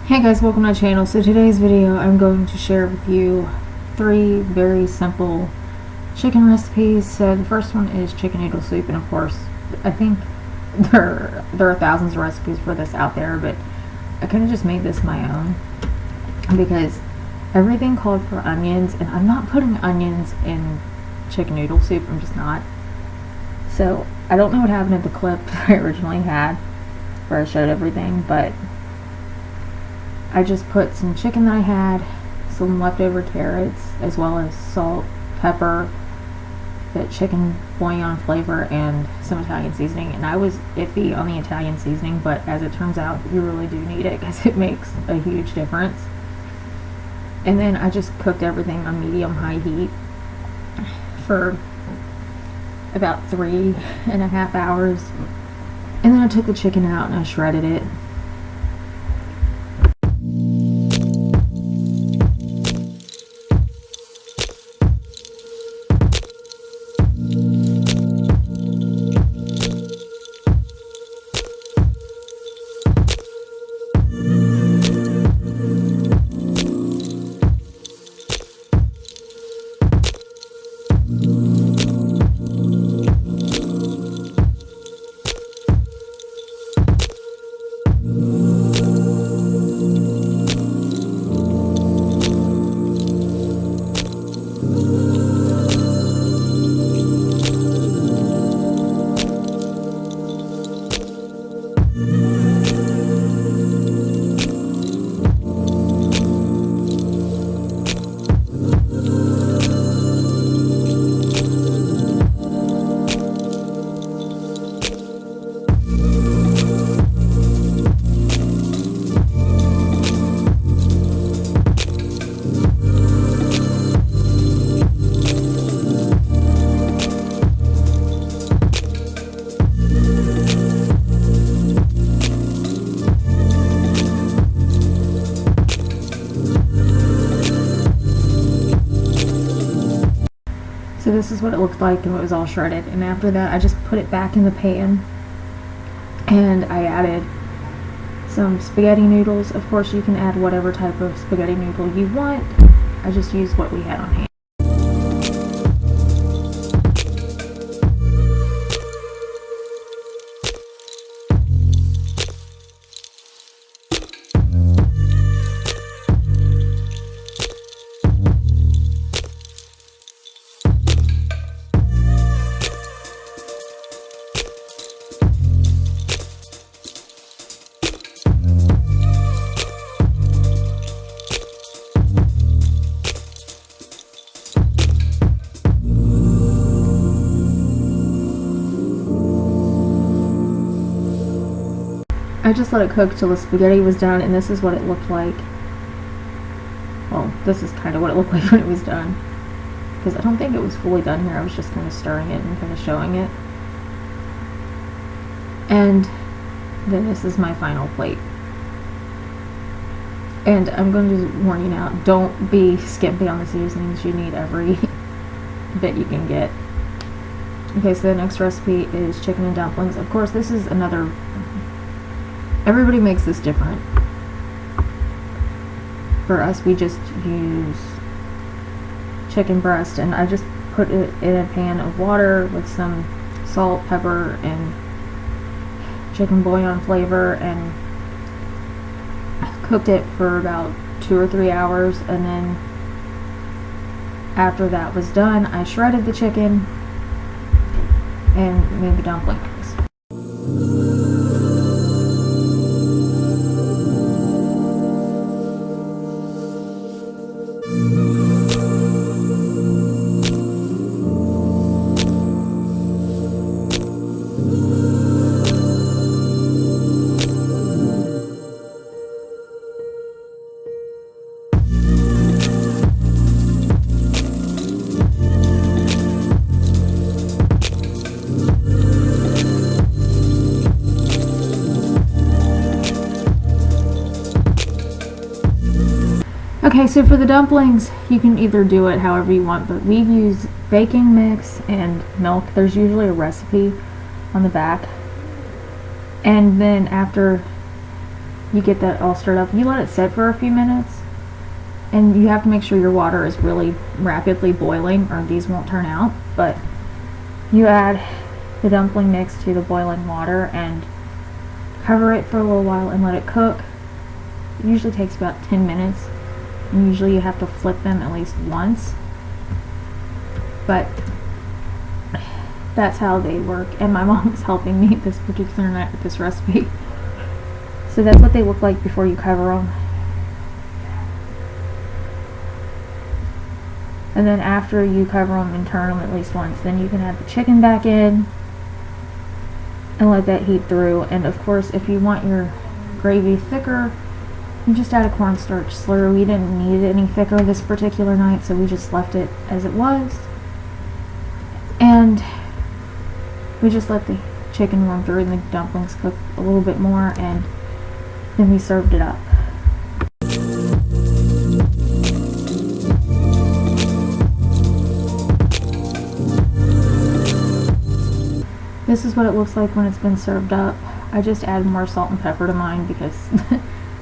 Hey guys, welcome to my channel. So today's video I'm going to share with you 3 very simple chicken recipes. So the first one is chicken noodle soup, and of course I think there are thousands of recipes for this out there, but I kind of just made this my own because everything called for onions, and I'm not putting onions in chicken noodle soup. I'm just not. So I don't know what happened to the clip that I originally had where I showed everything, but I just put some chicken that I had, some leftover carrots, as well as salt, pepper, the chicken bouillon flavor, and some Italian seasoning. And I was iffy on the Italian seasoning, but as it turns out, you really do need it because it makes a huge difference. And then I just cooked everything on medium-high heat for about 3.5 hours. And then I took the chicken out and I shredded it. So this is what it looked like when it was all shredded, and after that I just put it back in the pan and I added some spaghetti noodles. Of course you can add whatever type of spaghetti noodle you want. I just used what we had on hand. I just let it cook till the spaghetti was done, and this is what it looked like. Well, this is kind of what it looked like when it was done, because I don't think it was fully done here. I was just kind of stirring it and kind of showing it. And then this is my final plate. And I'm going to warn you now, don't be skimpy on the seasonings. You need every bit you can get. Okay, so the next recipe is chicken and dumplings. Of course, this is another... Everybody makes this different. For us, we just use chicken breast, and I just put it in a pan of water with some salt, pepper, and chicken bouillon flavor, and cooked it for about 2 or 3 hours. And then after that was done, I shredded the chicken and made the dumplings. Okay, so for the dumplings, you can either do it however you want, but we use baking mix and milk. There's usually a recipe on the back. And then after you get that all stirred up. You let it sit for a few minutes, and you have to make sure your water is really rapidly boiling or these won't turn out. But you add the dumpling mix to the boiling water and cover it for a little while and let it cook. It usually takes about 10 minutes, and usually you have to flip them at least once. But that's how they work, and my mom is helping me this particular night with this recipe. So that's what they look like before you cover them. And then after you cover them and turn them at least once, then you can add the chicken back in and let that heat through. And of course, if you want your gravy thicker, you just add a cornstarch slurry. We didn't need it any thicker this particular night, so we just left it as it was. And we just let the chicken warm through and the dumplings cook a little bit more, and then we served it up. This is what it looks like when it's been served up. I just add more salt and pepper to mine because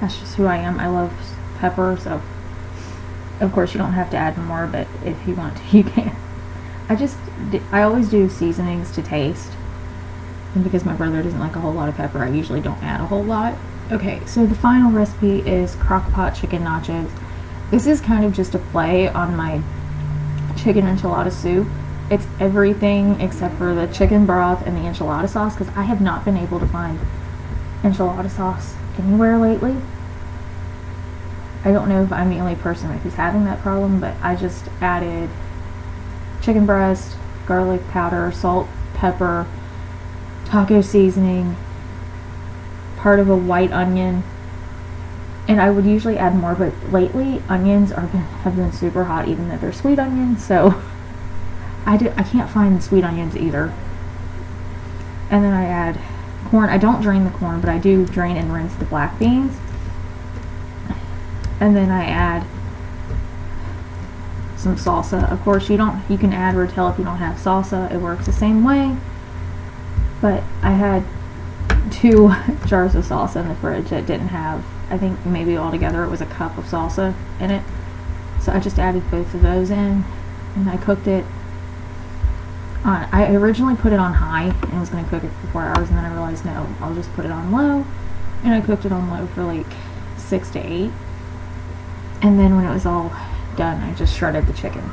that's just who I am. I love pepper, so of course you don't have to add more, but if you want to, you can. I always do seasonings to taste, and because my brother doesn't like a whole lot of pepper, I usually don't add a whole lot. Okay, so the final recipe is crock pot chicken nachos. This is kind of just a play on my chicken enchilada soup. It's everything except for the chicken broth and the enchilada sauce, because I have not been able to find enchilada sauce anywhere lately. I don't know if I'm the only person who's having that problem, but I just added chicken breast, garlic powder, salt, pepper, taco seasoning, part of a white onion, and I would usually add more, but lately onions have been super hot, even though they're sweet onions, so I can't find sweet onions either. And then I add corn. I don't drain the corn, but I do drain and rinse the black beans. And then I add some salsa. Of course, you can add Rotel if you don't have salsa. It works the same way. But I had 2 jars of salsa in the fridge that didn't have, I think maybe altogether it was a cup of salsa in it. So I just added both of those in, and I cooked it. I originally put it on high and was going to cook it for 4 hours, and then I realized no, I'll just put it on low, and I cooked it on low for like 6 to 8. And then when it was all done, I just shredded the chicken.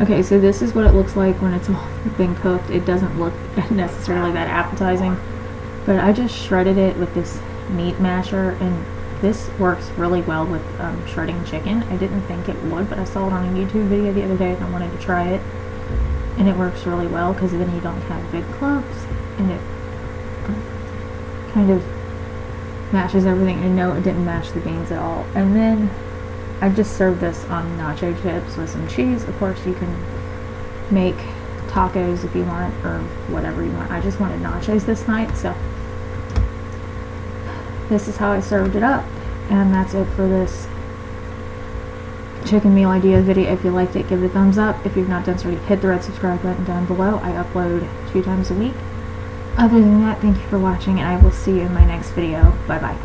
Okay, so this is what it looks like when it's all been cooked. It doesn't look necessarily that appetizing, but I just shredded it with this meat masher, and this works really well with shredding chicken. I didn't think it would, but I saw it on a YouTube video the other day and I wanted to try it, and it works really well because then you don't have big clumps, and it kind of mashes everything. And no, it didn't mash the beans at all. And then I just served this on nacho chips with some cheese. Of course, you can make tacos if you want, or whatever you want. I just wanted nachos this night, so this is how I served it up. And that's it for this chicken meal idea video. If you liked it, give it a thumbs up. If you've not done so already, hit the red subscribe button down below. I upload 2 times a week. Other than that, thank you for watching, and I will see you in my next video. Bye bye.